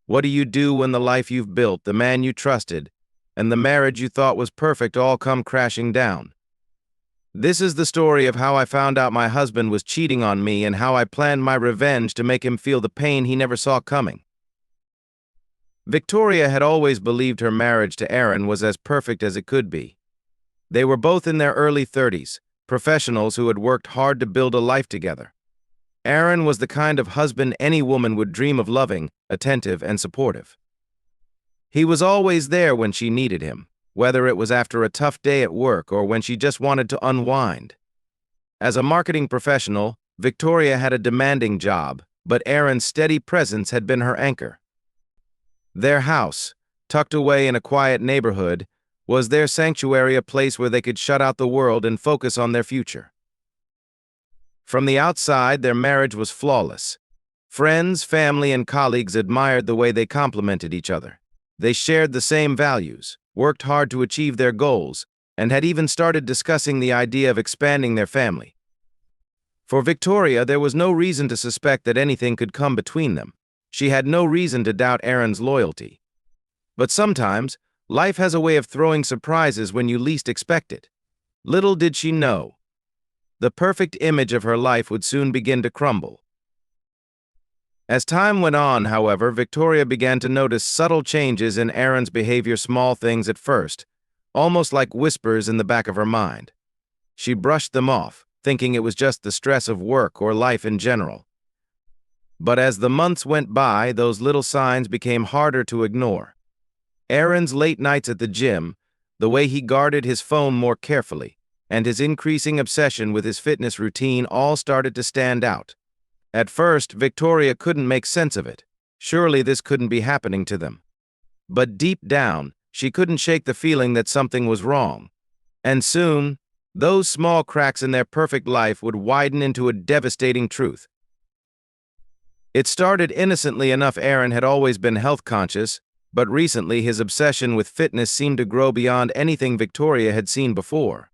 What do you do when the life you've built, the man you trusted, and the marriage you thought was perfect all come crashing down? This is the story of how I found out my husband was cheating on me and how I planned my revenge to make him feel the pain he never saw coming. Victoria had always believed her marriage to Aaron was as perfect as it could be. They were both in their early 30s, professionals who had worked hard to build a life together. Aaron was the kind of husband any woman would dream of loving, attentive, and supportive. He was always there when she needed him, whether it was after a tough day at work or when she just wanted to unwind. As a marketing professional, Victoria had a demanding job, but Aaron's steady presence had been her anchor. Their house, tucked away in a quiet neighborhood, was their sanctuary, a place where they could shut out the world and focus on their future. From the outside, their marriage was flawless. Friends, family, and colleagues admired the way they complemented each other. They shared the same values, worked hard to achieve their goals, and had even started discussing the idea of expanding their family. For Victoria, there was no reason to suspect that anything could come between them. She had no reason to doubt Aaron's loyalty. But sometimes, life has a way of throwing surprises when you least expect it. Little did she know, the perfect image of her life would soon begin to crumble. As time went on, however, Victoria began to notice subtle changes in Aaron's behavior, small things at first, almost like whispers in the back of her mind. She brushed them off, thinking it was just the stress of work or life in general. But as the months went by, those little signs became harder to ignore. Aaron's late nights at the gym, the way he guarded his phone more carefully, and his increasing obsession with his fitness routine all started to stand out. At first, Victoria couldn't make sense of it. Surely this couldn't be happening to them. But deep down, she couldn't shake the feeling that something was wrong. And soon, those small cracks in their perfect life would widen into a devastating truth. It started innocently enough. Aaron had always been health conscious, but recently his obsession with fitness seemed to grow beyond anything Victoria had seen before.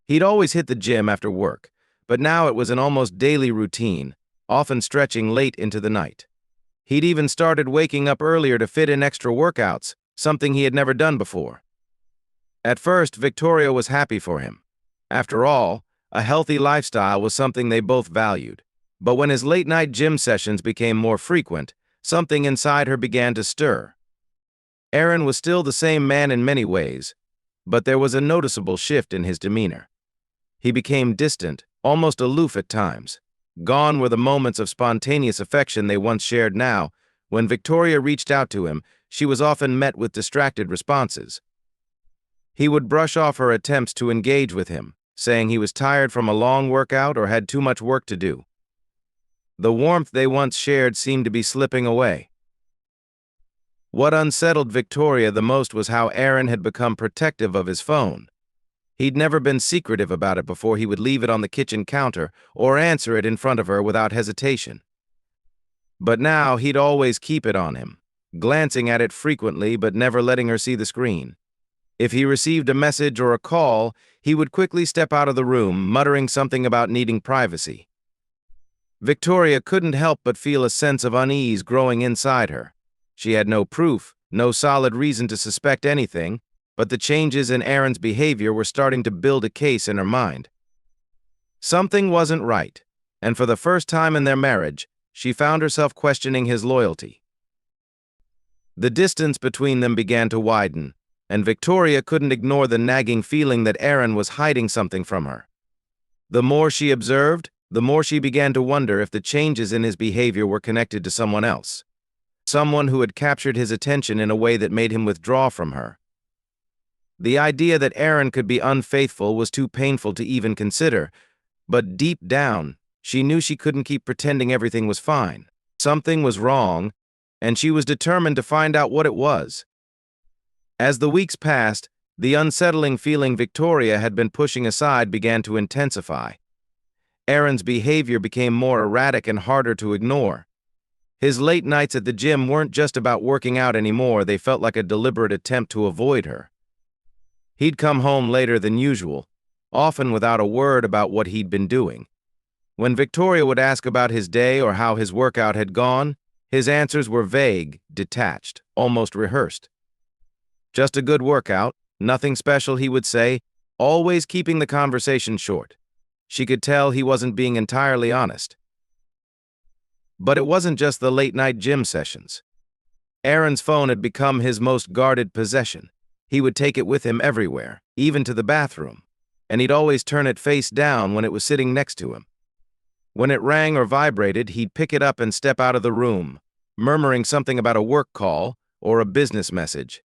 He'd always hit the gym after work, but now it was an almost daily routine, often stretching late into the night. He'd even started waking up earlier to fit in extra workouts, something he had never done before. At first, Victoria was happy for him. After all, a healthy lifestyle was something they both valued. But when his late-night gym sessions became more frequent, something inside her began to stir. Aaron was still the same man in many ways, but there was a noticeable shift in his demeanor. He became distant, almost aloof at times. Gone were the moments of spontaneous affection they once shared. Now, when Victoria reached out to him, she was often met with distracted responses. He would brush off her attempts to engage with him, saying he was tired from a long workout or had too much work to do. The warmth they once shared seemed to be slipping away. What unsettled Victoria the most was how Aaron had become protective of his phone. He'd never been secretive about it before. He would leave it on the kitchen counter or answer it in front of her without hesitation. But now he'd always keep it on him, glancing at it frequently but never letting her see the screen. If he received a message or a call, he would quickly step out of the room, muttering something about needing privacy. Victoria couldn't help but feel a sense of unease growing inside her. She had no proof, no solid reason to suspect anything, but the changes in Aaron's behavior were starting to build a case in her mind. Something wasn't right, and for the first time in their marriage, she found herself questioning his loyalty. The distance between them began to widen, and Victoria couldn't ignore the nagging feeling that Aaron was hiding something from her. The more she observed, the more she began to wonder if the changes in his behavior were connected to someone else. Someone who had captured his attention in a way that made him withdraw from her. The idea that Aaron could be unfaithful was too painful to even consider, but deep down, she knew she couldn't keep pretending everything was fine. Something was wrong, and she was determined to find out what it was. As the weeks passed, the unsettling feeling Victoria had been pushing aside began to intensify. Aaron's behavior became more erratic and harder to ignore. His late nights at the gym weren't just about working out anymore. They felt like a deliberate attempt to avoid her. He'd come home later than usual, often without a word about what he'd been doing. When Victoria would ask about his day or how his workout had gone, His answers were vague, detached, almost rehearsed. Just a good workout, nothing special, he would say, always keeping the conversation short. She could tell he wasn't being entirely honest. But it wasn't just the late-night gym sessions. Aaron's phone had become his most guarded possession. He would take it with him everywhere, even to the bathroom, and he'd always turn it face down when it was sitting next to him. When it rang or vibrated, he'd pick it up and step out of the room, murmuring something about a work call or a business message.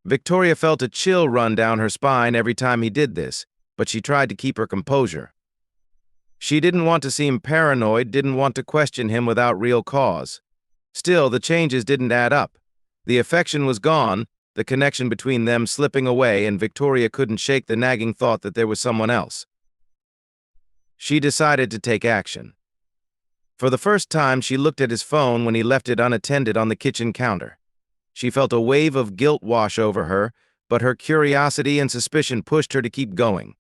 Victoria felt a chill run down her spine every time he did this, but she tried to keep her composure. She didn't want to seem paranoid, didn't want to question him without real cause. Still, the changes didn't add up. The affection was gone, the connection between them slipping away, and Victoria couldn't shake the nagging thought that there was someone else. She decided to take action. For the first time, she looked at his phone when he left it unattended on the kitchen counter. She felt a wave of guilt wash over her, but her curiosity and suspicion pushed her to keep going.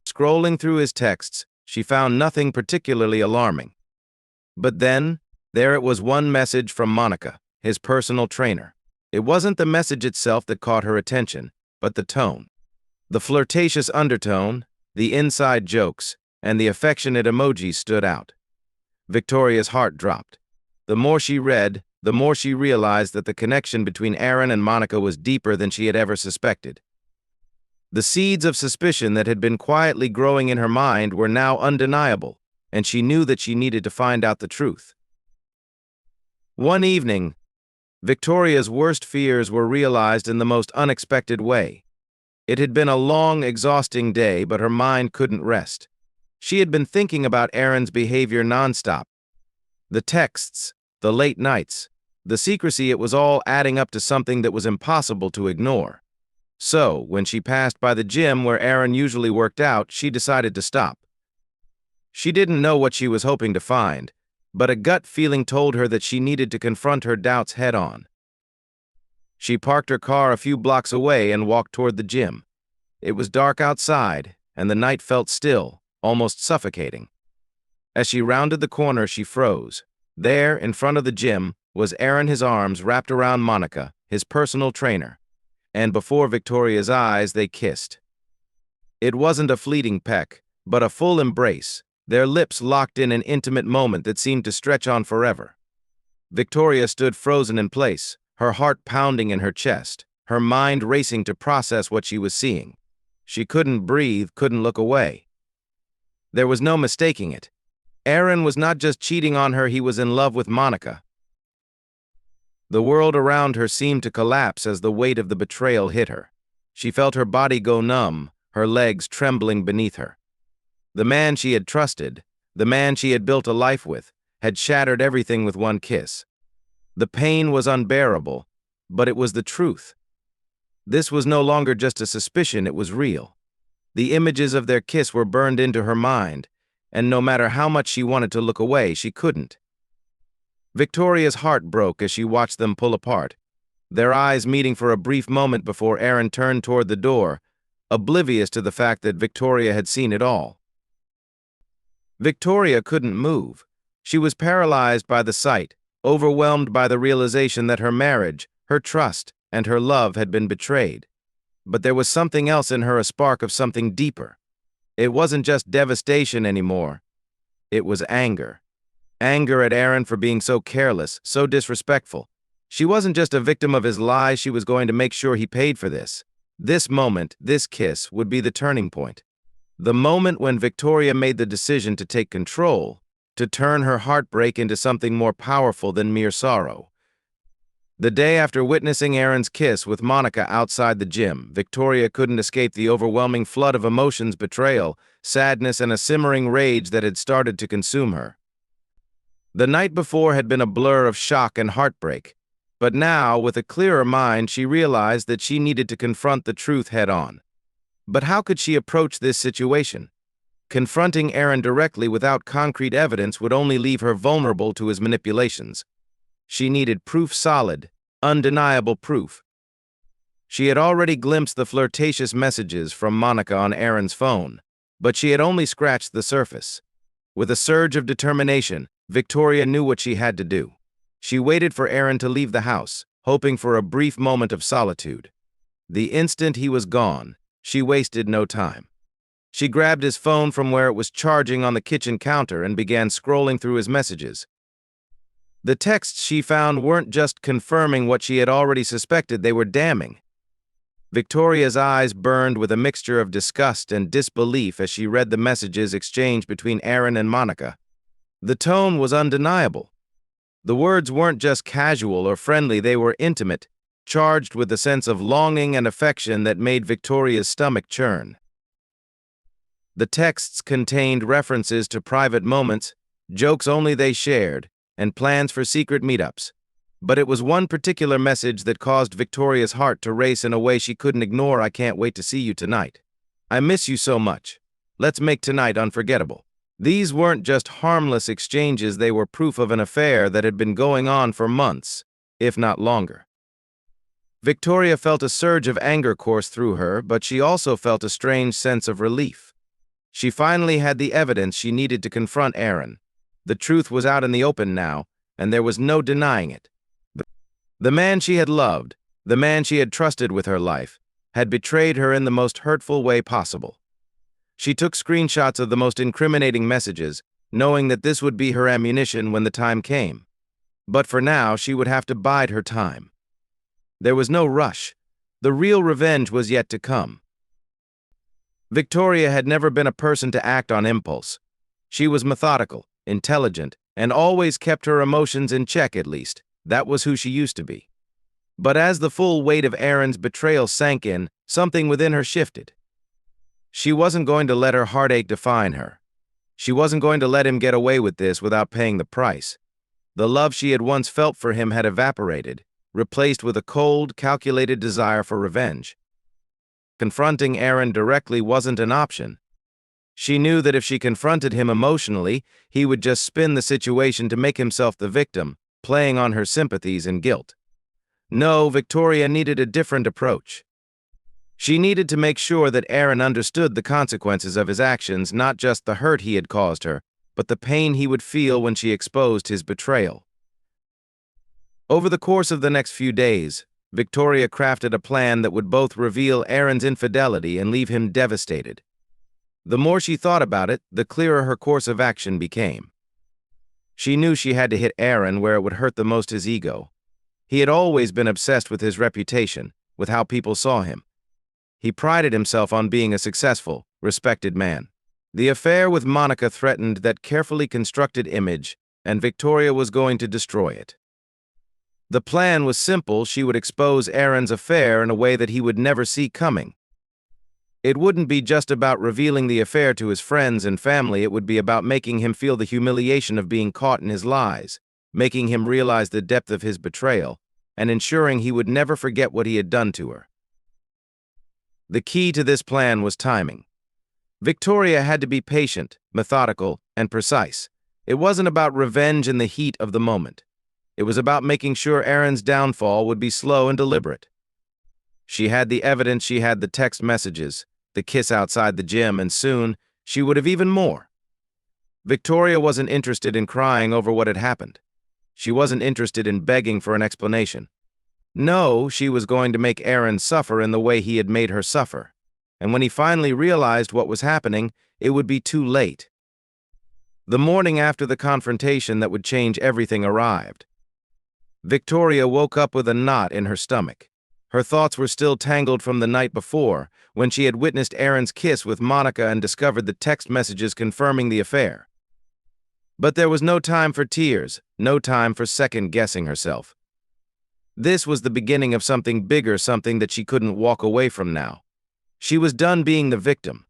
Scrolling through his texts, she found nothing particularly alarming. But then, there it was, one message from Monica, his personal trainer. It wasn't the message itself that caught her attention, but the tone. The flirtatious undertone, the inside jokes, and the affectionate emojis stood out. Victoria's heart dropped. The more she read, the more she realized that the connection between Aaron and Monica was deeper than she had ever suspected. The seeds of suspicion that had been quietly growing in her mind were now undeniable, and she knew that she needed to find out the truth. One evening, Victoria's worst fears were realized in the most unexpected way. It had been a long, exhausting day, but her mind couldn't rest. She had been thinking about Aaron's behavior nonstop. The texts, the late nights, the secrecy, it was all adding up to something that was impossible to ignore. So, when she passed by the gym where Aaron usually worked out, she decided to stop. She didn't know what she was hoping to find, but a gut feeling told her that she needed to confront her doubts head-on. She parked her car a few blocks away and walked toward the gym. It was dark outside, and the night felt still, almost suffocating. As she rounded the corner, she froze. There, in front of the gym, was Aaron, his arms wrapped around Monica, his personal trainer. And before Victoria's eyes, they kissed. It wasn't a fleeting peck, but a full embrace, their lips locked in an intimate moment that seemed to stretch on forever. Victoria stood frozen in place, her heart pounding in her chest, her mind racing to process what she was seeing. She couldn't breathe, couldn't look away. There was no mistaking it. Aaron was not just cheating on her, he was in love with Monica. The world around her seemed to collapse as the weight of the betrayal hit her. She felt her body go numb, her legs trembling beneath her. The man she had trusted, the man she had built a life with, had shattered everything with one kiss. The pain was unbearable, but it was the truth. This was no longer just a suspicion, it was real. The images of their kiss were burned into her mind, and no matter how much she wanted to look away, she couldn't. Victoria's heart broke as she watched them pull apart, their eyes meeting for a brief moment before Aaron turned toward the door, oblivious to the fact that Victoria had seen it all. Victoria couldn't move. She was paralyzed by the sight, overwhelmed by the realization that her marriage, her trust, and her love had been betrayed. But there was something else in her, a spark of something deeper. It wasn't just devastation anymore. It was anger. Anger at Aaron for being so careless, so disrespectful. She wasn't just a victim of his lies, she was going to make sure he paid for this. This moment, this kiss, would be the turning point. The moment when Victoria made the decision to take control, to turn her heartbreak into something more powerful than mere sorrow. The day after witnessing Aaron's kiss with Monica outside the gym, Victoria couldn't escape the overwhelming flood of emotions: betrayal, sadness, and a simmering rage that had started to consume her. The night before had been a blur of shock and heartbreak, but now, with a clearer mind, she realized that she needed to confront the truth head-on. But how could she approach this situation? Confronting Aaron directly without concrete evidence would only leave her vulnerable to his manipulations. She needed proof, solid, undeniable proof. She had already glimpsed the flirtatious messages from Monica on Aaron's phone, but she had only scratched the surface. With a surge of determination, Victoria knew what she had to do. She waited for Aaron to leave the house, hoping for a brief moment of solitude. The instant he was gone, she wasted no time. She grabbed his phone from where it was charging on the kitchen counter and began scrolling through his messages. The texts she found weren't just confirming what she had already suspected, they were damning. Victoria's eyes burned with a mixture of disgust and disbelief as she read the messages exchanged between Aaron and Monica. The tone was undeniable. The words weren't just casual or friendly, they were intimate, charged with a sense of longing and affection that made Victoria's stomach churn. The texts contained references to private moments, jokes only they shared, and plans for secret meetups. But it was one particular message that caused Victoria's heart to race in a way she couldn't ignore. "I can't wait to see you tonight. I miss you so much. Let's make tonight unforgettable." These weren't just harmless exchanges, they were proof of an affair that had been going on for months, if not longer. Victoria felt a surge of anger course through her, but she also felt a strange sense of relief. She finally had the evidence she needed to confront Aaron. The truth was out in the open now, and there was no denying it. The man she had loved, the man she had trusted with her life, had betrayed her in the most hurtful way possible. She took screenshots of the most incriminating messages, knowing that this would be her ammunition when the time came. But for now, she would have to bide her time. There was no rush. The real revenge was yet to come. Victoria had never been a person to act on impulse. She was methodical, intelligent, and always kept her emotions in check. At least that was who she used to be. But as the full weight of Aaron's betrayal sank in, something within her shifted. She wasn't going to let her heartache define her. She wasn't going to let him get away with this without paying the price. The love she had once felt for him had evaporated, replaced with a cold, calculated desire for revenge. Confronting Aaron directly wasn't an option. She knew that if she confronted him emotionally, he would just spin the situation to make himself the victim, playing on her sympathies and guilt. No, Victoria needed a different approach. She needed to make sure that Aaron understood the consequences of his actions, not just the hurt he had caused her, but the pain he would feel when she exposed his betrayal. Over the course of the next few days, Victoria crafted a plan that would both reveal Aaron's infidelity and leave him devastated. The more she thought about it, the clearer her course of action became. She knew she had to hit Aaron where it would hurt the most, his ego. He had always been obsessed with his reputation, with how people saw him. He prided himself on being a successful, respected man. The affair with Monica threatened that carefully constructed image, and Victoria was going to destroy it. The plan was simple. She would expose Aaron's affair in a way that he would never see coming. It wouldn't be just about revealing the affair to his friends and family, it would be about making him feel the humiliation of being caught in his lies, making him realize the depth of his betrayal, and ensuring he would never forget what he had done to her. The key to this plan was timing. Victoria had to be patient, methodical, and precise. It wasn't about revenge in the heat of the moment. It was about making sure Aaron's downfall would be slow and deliberate. She had the evidence, she had the text messages, the kiss outside the gym, and soon she would have even more. Victoria wasn't interested in crying over what had happened. She wasn't interested in begging for an explanation. No, she was going to make Aaron suffer in the way he had made her suffer. And when he finally realized what was happening, it would be too late. The morning after the confrontation that would change everything arrived. Victoria woke up with a knot in her stomach. Her thoughts were still tangled from the night before, when she had witnessed Aaron's kiss with Monica and discovered the text messages confirming the affair. But there was no time for tears, no time for second-guessing herself. This was the beginning of something bigger, something that she couldn't walk away from now. She was done being the victim.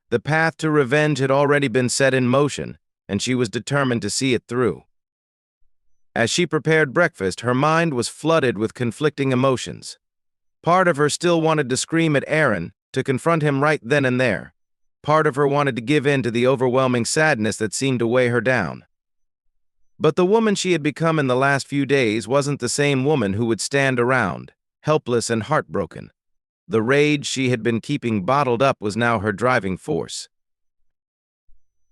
The path to revenge had already been set in motion, and she was determined to see it through. As she prepared breakfast, her mind was flooded with conflicting emotions. Part of her still wanted to scream at Aaron, to confront him right then and there. Part of her wanted to give in to the overwhelming sadness that seemed to weigh her down. But the woman she had become in the last few days wasn't the same woman who would stand around, helpless and heartbroken. The rage she had been keeping bottled up was now her driving force.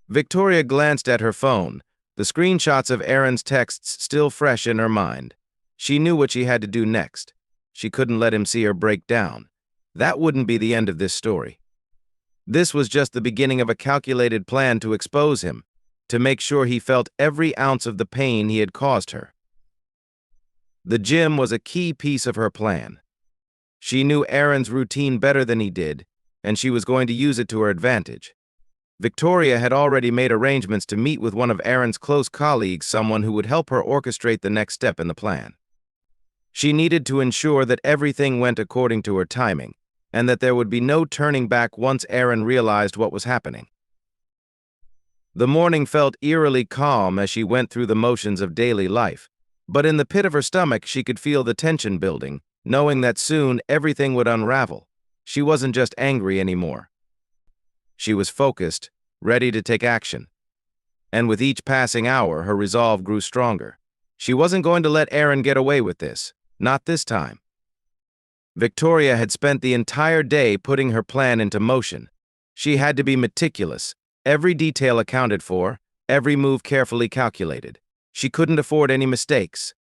Victoria glanced at her phone, the screenshots of Aaron's texts still fresh in her mind. She knew what she had to do next. She couldn't let him see her break down. That wouldn't be the end of this story. This was just the beginning of a calculated plan to expose him, to make sure he felt every ounce of the pain he had caused her. The gym was a key piece of her plan. She knew Aaron's routine better than he did, and she was going to use it to her advantage. Victoria had already made arrangements to meet with one of Aaron's close colleagues, someone who would help her orchestrate the next step in the plan. She needed to ensure that everything went according to her timing, and that there would be no turning back once Aaron realized what was happening. The morning felt eerily calm as she went through the motions of daily life, but in the pit of her stomach she could feel the tension building, knowing that soon everything would unravel. She wasn't just angry anymore. She was focused, ready to take action. And with each passing hour, her resolve grew stronger. She wasn't going to let Aaron get away with this, not this time. Victoria had spent the entire day putting her plan into motion. She had to be meticulous, every detail accounted for, every move carefully calculated. She couldn't afford any mistakes.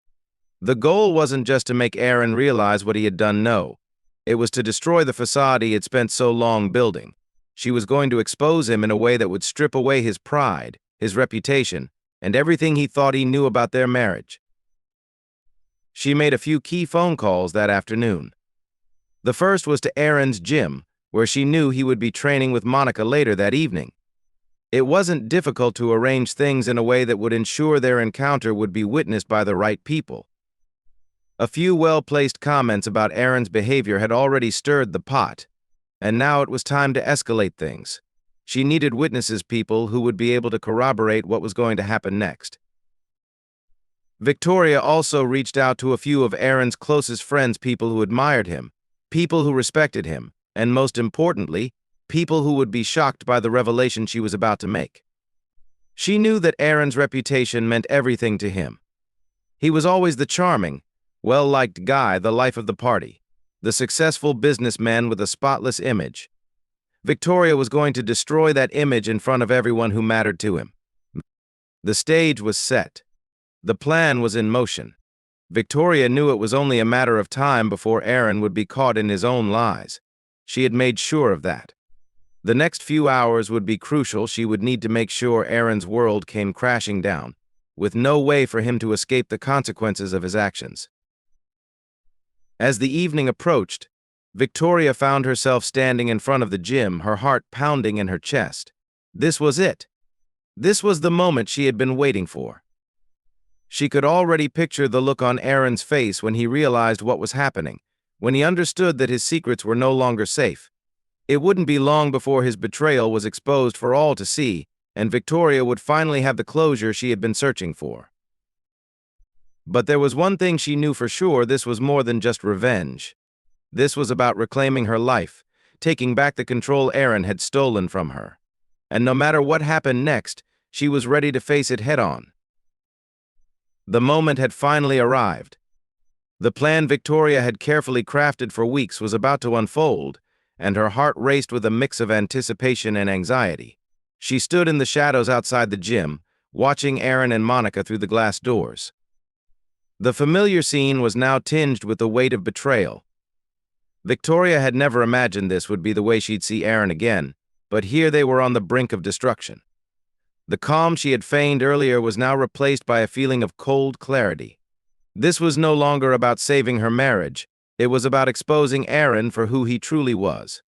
The goal wasn't just to make Aaron realize what he had done, no. It was to destroy the facade he had spent so long building. She was going to expose him in a way that would strip away his pride, his reputation, and everything he thought he knew about their marriage. She made a few key phone calls that afternoon. The first was to Aaron's gym, where she knew he would be training with Monica later that evening. It wasn't difficult to arrange things in a way that would ensure their encounter would be witnessed by the right people. A few well-placed comments about Aaron's behavior had already stirred the pot, and now it was time to escalate things. She needed witnesses, people who would be able to corroborate what was going to happen next. Victoria also reached out to a few of Aaron's closest friends, people who admired him, people who respected him, and most importantly, people who would be shocked by the revelation she was about to make. She knew that Aaron's reputation meant everything to him. He was always the charming, well-liked guy, the life of the party, the successful businessman with a spotless image. Victoria was going to destroy that image in front of everyone who mattered to him. The stage was set. The plan was in motion. Victoria knew it was only a matter of time before Aaron would be caught in his own lies. She had made sure of that. The next few hours would be crucial. She would need to make sure Aaron's world came crashing down, with no way for him to escape the consequences of his actions. As the evening approached, Victoria found herself standing in front of the gym, her heart pounding in her chest. This was it. This was the moment she had been waiting for. She could already picture the look on Aaron's face when he realized what was happening, when he understood that his secrets were no longer safe. It wouldn't be long before his betrayal was exposed for all to see, and Victoria would finally have the closure she had been searching for. But there was one thing she knew for sure: this was more than just revenge. This was about reclaiming her life, taking back the control Aaron had stolen from her. And no matter what happened next, she was ready to face it head-on. The moment had finally arrived. The plan Victoria had carefully crafted for weeks was about to unfold, and her heart raced with a mix of anticipation and anxiety. She stood in the shadows outside the gym, watching Aaron and Monica through the glass doors. The familiar scene was now tinged with the weight of betrayal. Victoria had never imagined this would be the way she'd see Aaron again, but here they were on the brink of destruction. The calm she had feigned earlier was now replaced by a feeling of cold clarity. This was no longer about saving her marriage. It was about exposing Aaron for who he truly was.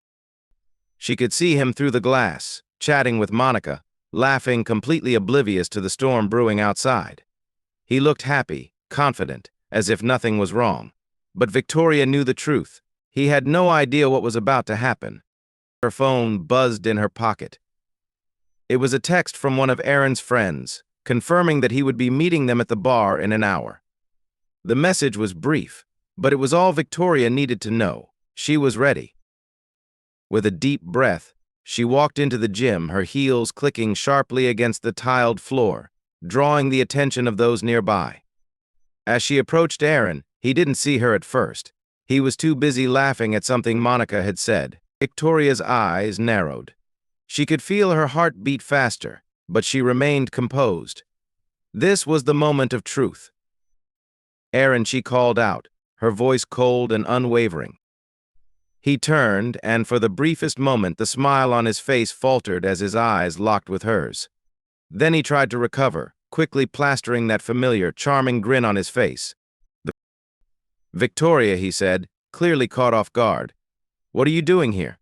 She could see him through the glass, chatting with Monica, laughing, completely oblivious to the storm brewing outside. He looked happy, confident, as if nothing was wrong. But Victoria knew the truth. He had no idea what was about to happen. Her phone buzzed in her pocket. It was a text from one of Aaron's friends, confirming that he would be meeting them at the bar in an hour. The message was brief, but it was all Victoria needed to know. She was ready. With a deep breath, she walked into the gym, her heels clicking sharply against the tiled floor, drawing the attention of those nearby. As she approached Aaron, he didn't see her at first. He was too busy laughing at something Monica had said. Victoria's eyes narrowed. She could feel her heart beat faster, but she remained composed. This was the moment of truth. Aaron, she called out, her voice cold and unwavering. He turned, and for the briefest moment the smile on his face faltered as his eyes locked with hers. Then he tried to recover, quickly plastering that familiar, charming grin on his face. "Victoria," he said, clearly caught off guard. "What are you doing here?"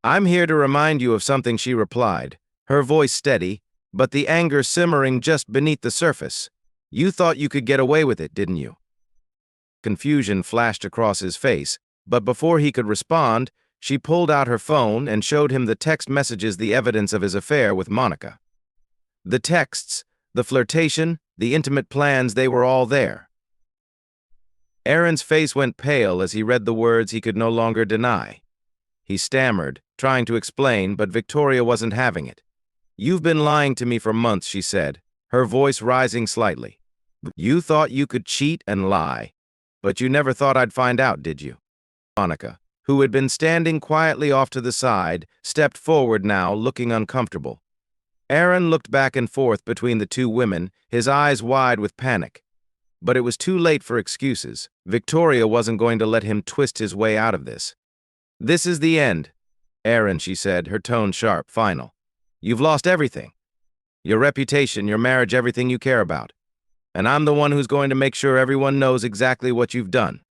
"I'm here to remind you of something," she replied, her voice steady, but the anger simmering just beneath the surface. "You thought you could get away with it, didn't you?" Confusion flashed across his face, but before he could respond, she pulled out her phone and showed him the text messages, the evidence of his affair with Monica. The texts, the flirtation, the intimate plans, they were all there. Aaron's face went pale as he read the words he could no longer deny. He stammered, trying to explain, but Victoria wasn't having it. "You've been lying to me for months," she said, her voice rising slightly. "You thought you could cheat and lie, but you never thought I'd find out, did you?" Monica, who had been standing quietly off to the side, stepped forward now, looking uncomfortable. Aaron looked back and forth between the two women, his eyes wide with panic. But it was too late for excuses. Victoria wasn't going to let him twist his way out of this. "This is the end, Aaron," she said, her tone sharp, final. "You've lost everything. Your reputation, your marriage, everything you care about. And I'm the one who's going to make sure everyone knows exactly what you've done."